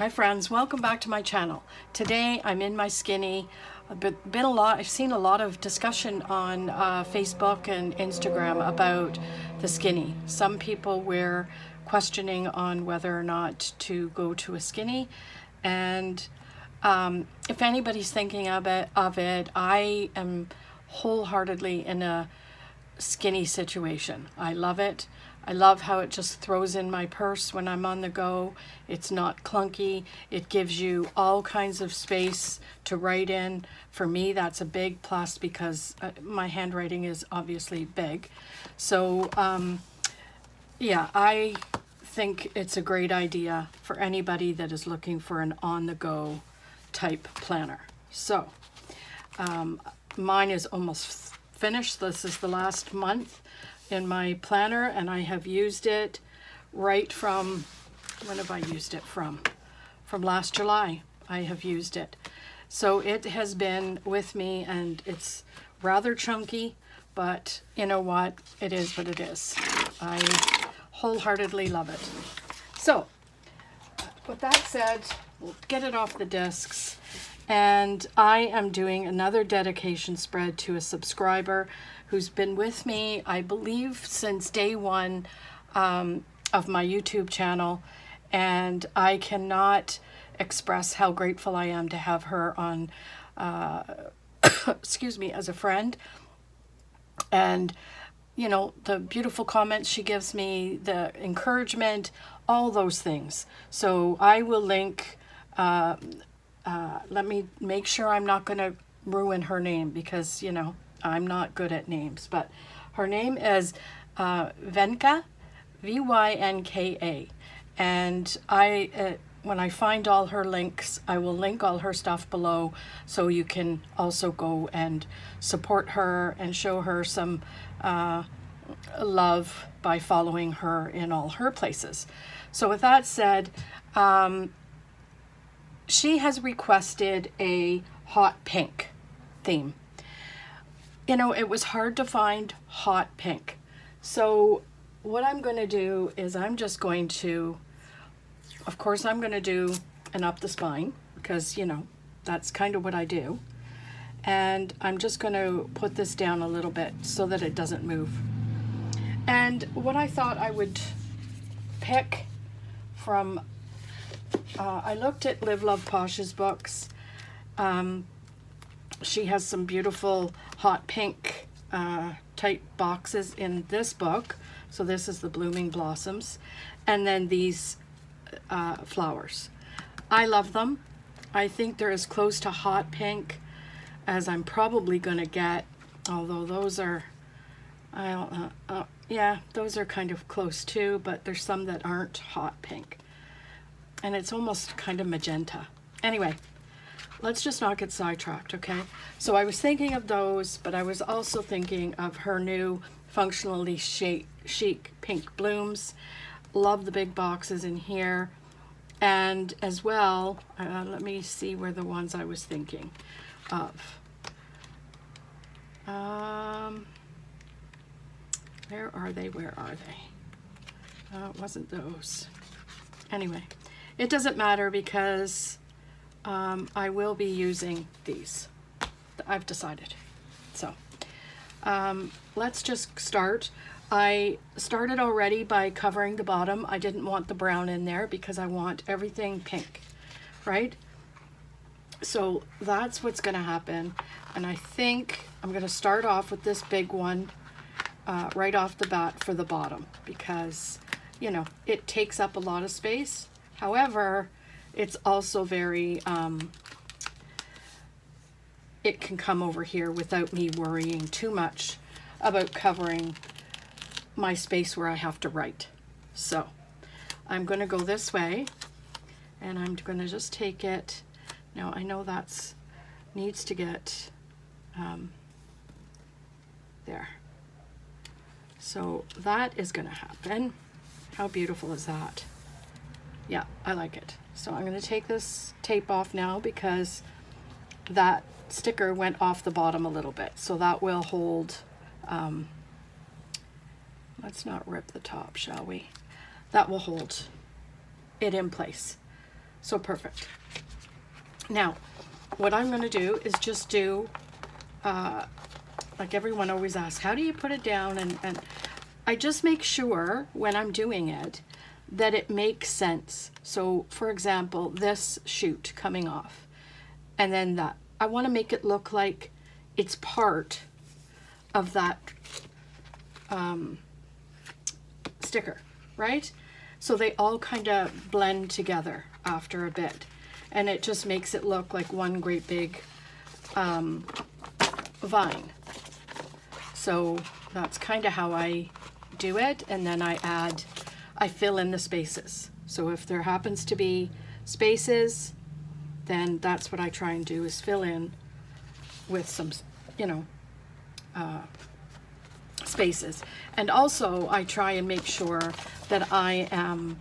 Hi friends, welcome back to my channel. Today I'm in my skinny. I've seen a lot of discussion on Facebook and Instagram about the skinny. Some people were questioning on whether or not to go to a skinny, and if anybody's thinking of it, I am wholeheartedly in a skinny situation. I love it. I love how it just throws in my purse when I'm on the go. It's not clunky. It gives you all kinds of space to write in. For me, that's a big plus because my handwriting is obviously big. So yeah, I think it's a great idea for anybody that is looking for an on-the-go type planner. So mine is almost finished. This is the last month in my planner, and I have used it right from, when have I used it from? From last July, I have used it. So it has been with me, and it's rather chunky, but you know what? It is what it is. I wholeheartedly love it. So with that said, we'll get it off the discs. And I am doing another dedication spread to a subscriber who's been with me, I believe, since day one of my YouTube channel. And I cannot express how grateful I am to have her on, excuse me, as a friend. And, you know, the beautiful comments she gives me, the encouragement, all those things. So I will link, let me make sure I'm not going to ruin her name because, you know, I'm not good at names. But her name is Venka, V-Y-N-K-A. And when I find all her links, I will link all her stuff below so you can also go and support her and show her some love by following her in all her places. So with that said, she has requested a hot pink theme. You know, it was hard to find hot pink. So what I'm going to do is I'm just going to, of course, I'm going to do an up the spine because, you know, that's kind of what I do. And I'm just going to put this down a little bit so that it doesn't move. And what I thought I would pick from, I looked at Live Love Posh's books. She has some beautiful hot pink type boxes in this book. So this is the Blooming Blossoms. And then these flowers. I love them. I think they're as close to hot pink as I'm probably going to get. Although those are, I don't know, yeah, those are kind of close too. But there's some that aren't hot pink. And it's almost kind of magenta. Anyway, let's just not get sidetracked, okay? So I was thinking of those, but I was also thinking of her new functionally chic pink blooms. Love the big boxes in here. And as well, let me see where the ones I was thinking of. Where are they? Where are they? It wasn't those. Anyway, it doesn't matter because I will be using these. I've decided. So let's just start. I started already by covering the bottom. I didn't want the brown in there because I want everything pink, right? So that's what's going to happen. And I think I'm going to start off with this big one right off the bat for the bottom because, you know, it takes up a lot of space. However, it's also very, it can come over here without me worrying too much about covering my space where I have to write. So I'm going to go this way and I'm going to just take it. Now I know that's needs to get there. So that is going to happen. How beautiful is that? Yeah, I like it. So I'm going to take this tape off now because that sticker went off the bottom a little bit. So that will hold, let's not rip the top, shall we? That will hold it in place. So perfect. Now, what I'm going to do is just do, like everyone always asks, how do you put it down? And I just make sure when I'm doing it that it makes sense. So for example, this shoot coming off, and then that, I want to make it look like it's part of that sticker, right? So they all kind of blend together after a bit, and it just makes it look like one great big vine. So that's kind of how I do it, and then I fill in the spaces. So if there happens to be spaces, then that's what I try and do, is fill in with some, you know, spaces. And also I try and make sure that I am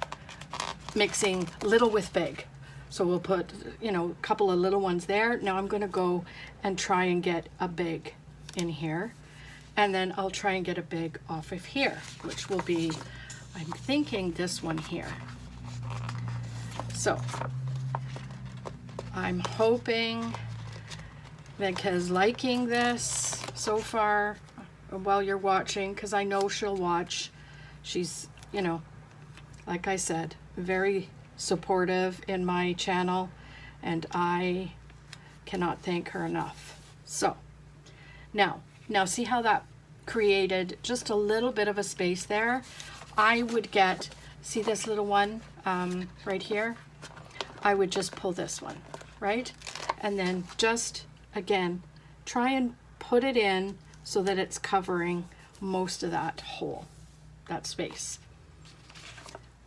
mixing little with big. So we'll put, you know, a couple of little ones there. Now I'm going to go and try and get a big in here. And then I'll try and get a big off of here, which will be, I'm thinking this one here. So I'm hoping Megha's liking this so far while you're watching, because I know she'll watch. She's, you know, like I said, very supportive in my channel, and I cannot thank her enough. So now see how that created just a little bit of a space there? I would get, see this little one right here? I would just pull this one, right? And then just, again, try and put it in so that it's covering most of that hole, that space.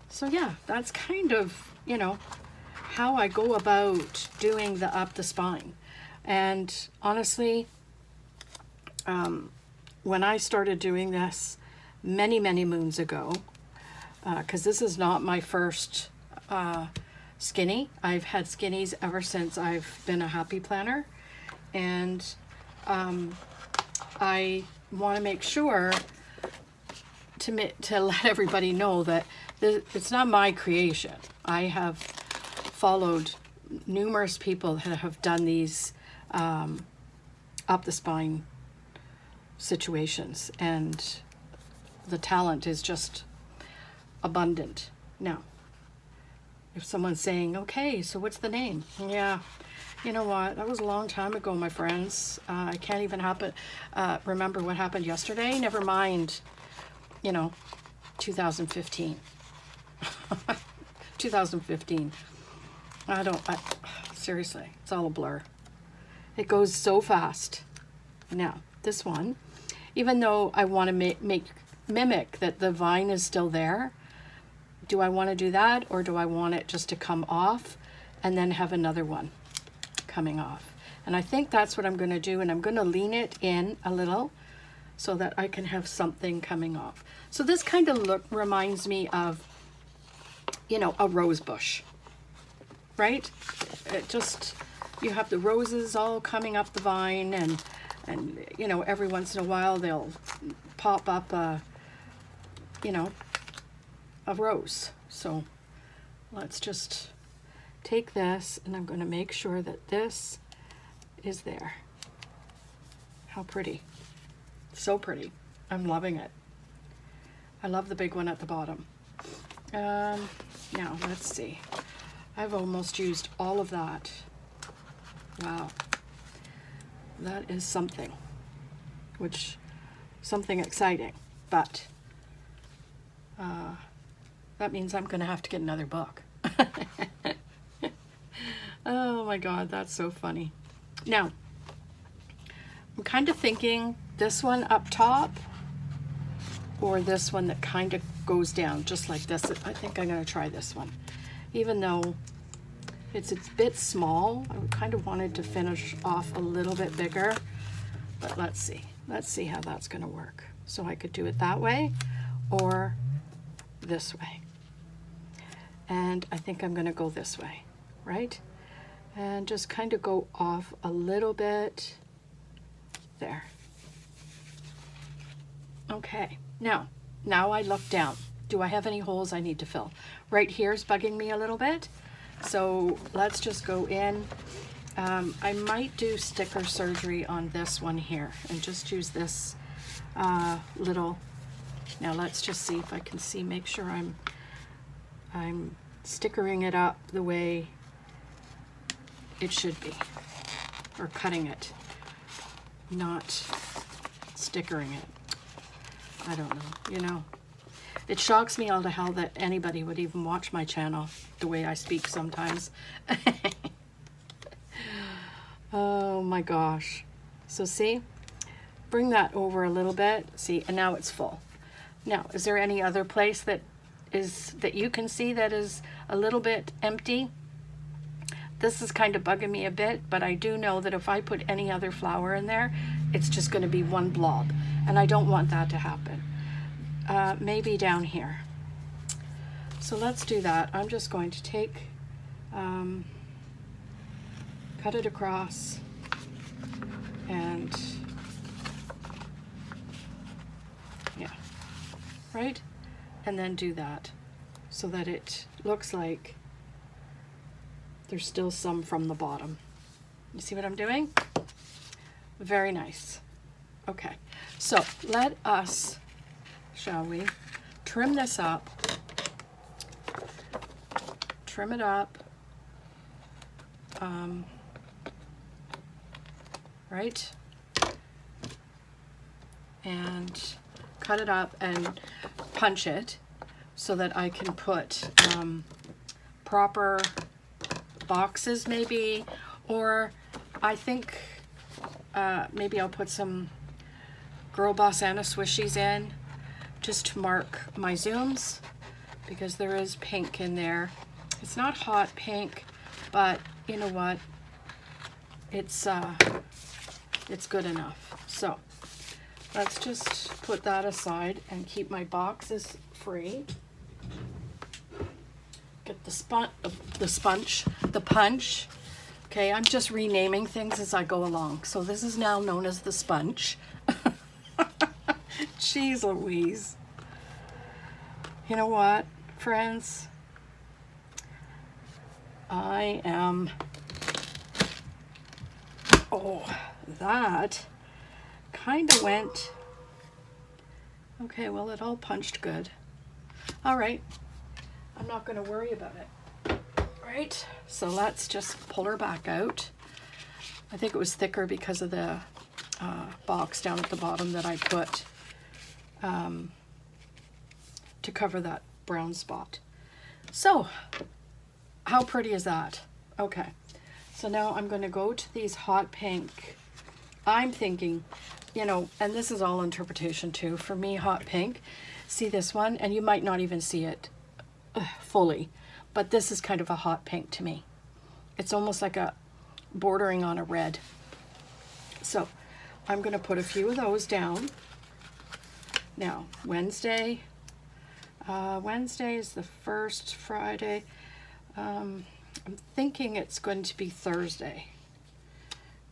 So yeah, that's kind of, you know, how I go about doing the up the spine. And honestly, when I started doing this many moons ago, because this is not my first skinny. I've had skinnies ever since I've been a happy planner, and I want to make sure to let everybody know that it's not my creation. I have followed numerous people that have done these up the spine situations, and the talent is just abundant. Now, if someone's saying, okay, so what's the name? Yeah, you know what? That was a long time ago, my friends. I can't even remember what happened yesterday. Never mind, you know, 2015. 2015. Seriously, it's all a blur. It goes so fast. Now, this one, even though I want to mimic that the vine is still there, do I want to do that, or do I want it just to come off and then have another one coming off? And I think that's what I'm going to do, and I'm going to lean it in a little so that I can have something coming off. So this kind of reminds me of, you know, a rose bush, right? It just, you have the roses all coming up the vine, and you know, every once in a while they'll pop up a, you know, a rose. So let's just take this, and I'm going to make sure that this is there. How pretty. So pretty. I'm loving it. I love the big one at the bottom. Now let's see. I've almost used all of that. Wow. That is something exciting, but that means I'm going to have to get another book. Oh my God, that's so funny. Now, I'm kind of thinking this one up top, or this one that kind of goes down just like this. I think I'm going to try this one. Even though it's a bit small, I kind of wanted to finish off a little bit bigger, but let's see. Let's see how that's going to work. So I could do it that way or this way. And I think I'm going to go this way, right? And just kind of go off a little bit there. Okay, now I look down. Do I have any holes I need to fill? Right here is bugging me a little bit. So let's just go in. I might do sticker surgery on this one here and just use this little. Now let's just see if I can see, make sure I'm stickering it up the way it should be, or cutting it, not stickering it. I don't know, you know. It shocks me all to hell that anybody would even watch my channel the way I speak sometimes. Oh my gosh. So see, bring that over a little bit. See, and now it's full. Now, is there any other place that you can see that is a little bit empty? This is kind of bugging me a bit, but I do know that if I put any other flour in there, it's just going to be one blob, and I don't want that to happen. Maybe down here. So let's do that. I'm just going to take, cut it across, and yeah, right? And then do that so that it looks like there's still some from the bottom. You see what I'm doing? Very nice. Okay, so let us, shall we, trim this up, trim it up, right, and cut it up and punch it so that I can put proper boxes maybe, or I think maybe I'll put some Girl Boss Anna swishies in just to mark my zooms, because there is pink in there. It's not hot pink, but you know what? It's good enough. So let's just put that aside and keep my boxes free. Get the punch. Okay, I'm just renaming things as I go along. So this is now known as the sponge. Jeez Louise. You know what, friends? I am... Oh, that kind of went... Okay, well, it all punched good. All right. I'm not going to worry about it. Right? So let's just pull her back out. I think it was thicker because of the box down at the bottom that I put to cover that brown spot. So, how pretty is that? Okay. So now I'm going to go to these hot pink. I'm thinking, you know, and this is all interpretation too. For me, hot pink. See this one? And you might not even see it fully, but this is kind of a hot pink to me. It's almost like a bordering on a red. So I'm going to put a few of those down. Now, Wednesday is the first Friday. I'm thinking it's going to be Thursday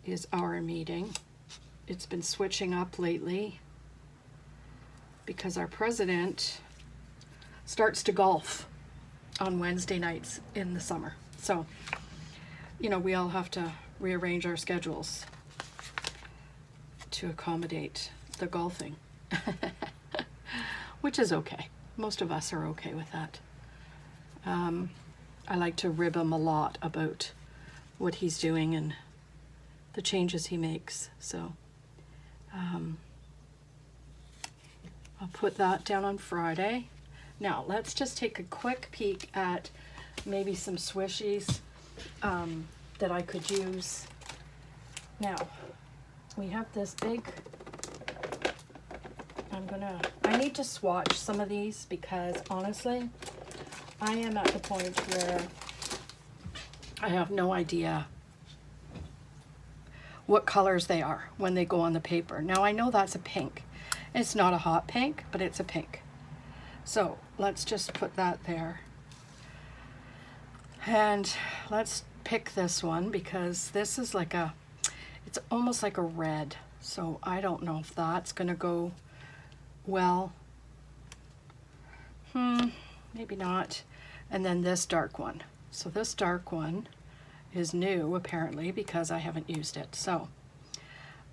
is our meeting. It's been switching up lately because our president starts to golf on Wednesday nights in the summer. So, you know, we all have to rearrange our schedules to accommodate the golfing, which is okay. Most of us are okay with that. I like to rib him a lot about what he's doing and the changes he makes. So I'll put that down on Friday. Now let's just take a quick peek at maybe some swishies that I could use. Now we have this big, I need to swatch some of these because honestly, I am at the point where I have no idea what colors they are when they go on the paper. Now I know that's a pink. It's not a hot pink, but it's a pink. So let's just put that there. And let's pick this one because this is like a, it's almost like a red. So I don't know if that's gonna go well. Maybe not. And then this dark one. So this dark one is new apparently because I haven't used it. So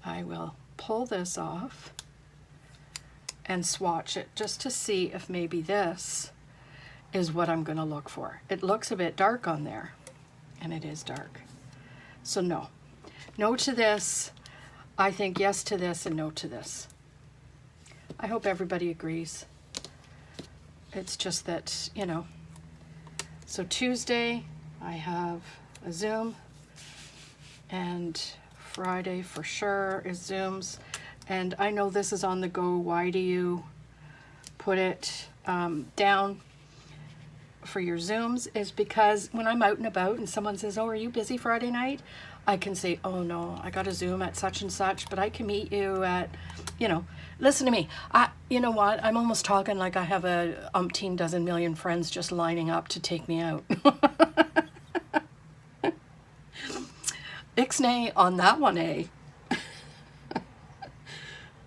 I will pull this off and swatch it just to see if maybe this is what I'm going to look for. It looks a bit dark on there, and it is dark. So no. No to this. I think yes to this and no to this. I hope everybody agrees. It's just that, you know. So Tuesday I have a Zoom, and Friday for sure is Zooms. And I know this is on the go. Why do you put it down for your Zooms? Is because when I'm out and about and someone says, oh, are you busy Friday night? I can say, oh no, I got a Zoom at such and such, but I can meet you at, you know, listen to me. You know what? I'm almost talking like I have a umpteen dozen million friends just lining up to take me out. Ixnay on that one, eh?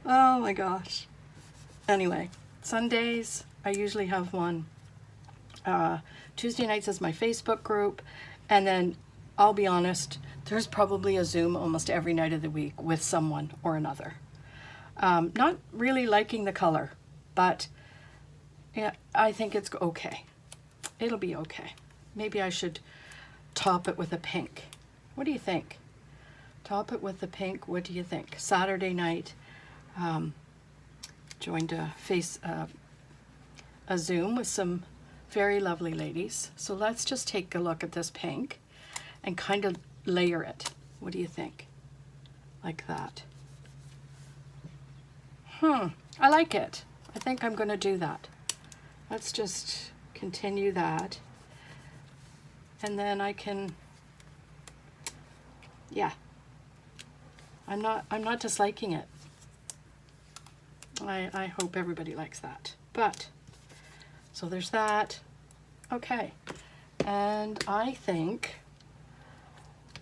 Oh my gosh. Anyway, Sundays, I usually have one. Tuesday nights is my Facebook group, and then I'll be honest, there's probably a Zoom almost every night of the week with someone or another. Not really liking the color, but yeah, I think it's okay. It'll be okay. Maybe I should top it with a pink. What do you think? Top it with the pink. What do you think? Saturday night, joined a Zoom with some very lovely ladies. So let's just take a look at this pink and kind of layer it. What do you think? Like that. I like it. I think I'm going to do that. Let's just continue that. And then I can, yeah. I'm not disliking it. I hope everybody likes that. But, so there's that. Okay. And I think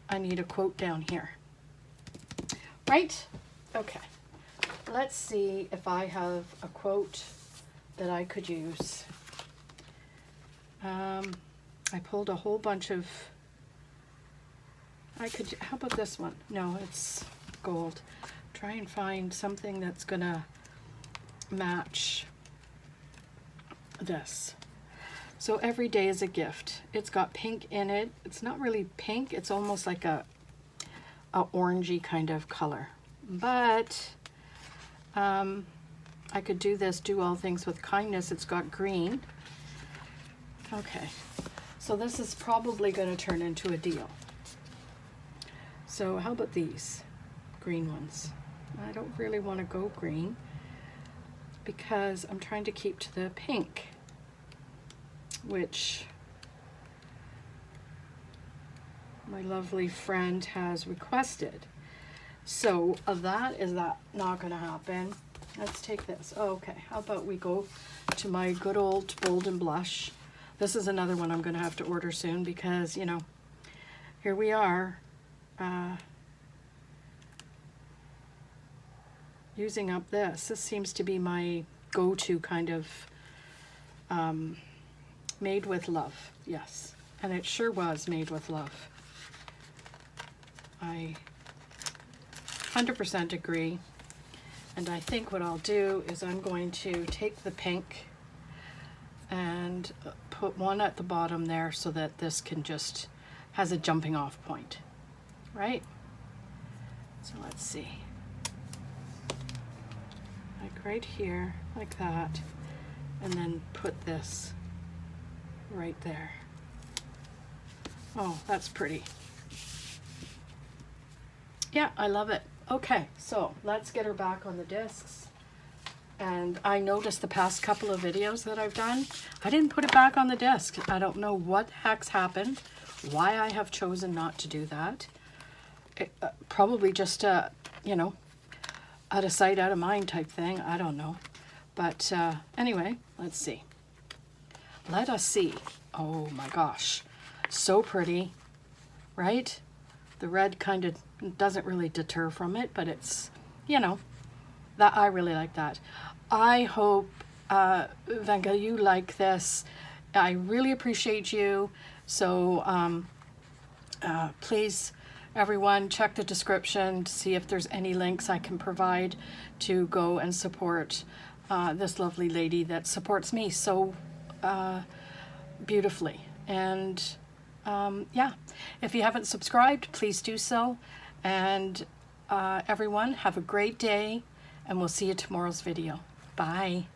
I need a quote down here. Right? Okay. Let's see if I have a quote that I could use. I pulled a whole bunch of, how about this one? No, it's gold. Try and find something that's gonna match this. So every day is a gift. It's got pink in it. It's not really pink. It's almost like a orangey kind of color. But I could do this, do all things with kindness. It's got green. Okay. So this is probably going to turn into a deal. So how about these green ones? I don't really want to go green because I'm trying to keep to the pink, which my lovely friend has requested. So that is not going to happen. Let's take this. Oh, okay, how about we go to my good old Bold and Blush. This is another one I'm going to have to order soon because, you know, here we are using up this. This seems to be my go-to kind of made with love. Yes, and it sure was made with love. I 100% agree. And I think what I'll do is I'm going to take the pink and put one at the bottom there so that this can just has a jumping off point, right? So let's see. Like right here, like that, and then put this right there. Oh, that's pretty. Yeah, I love it. Okay, so let's get her back on the discs. And I noticed the past couple of videos that I've done, I didn't put it back on the disc. I don't know what the heck's happened, why I have chosen not to do that. Probably just, you know, out of sight, out of mind type thing. I don't know. But anyway, let's see. Let us see. Oh my gosh. So pretty, right? The red kind of doesn't really deter from it, but it's, you know, that I really like that. I hope, Venga, you like this. I really appreciate you So please, everyone, check the description to see if there's any links I can provide to go and support this lovely lady that supports me so beautifully. And yeah, if you haven't subscribed, please do so. And everyone, have a great day, and we'll see you tomorrow's video. Bye.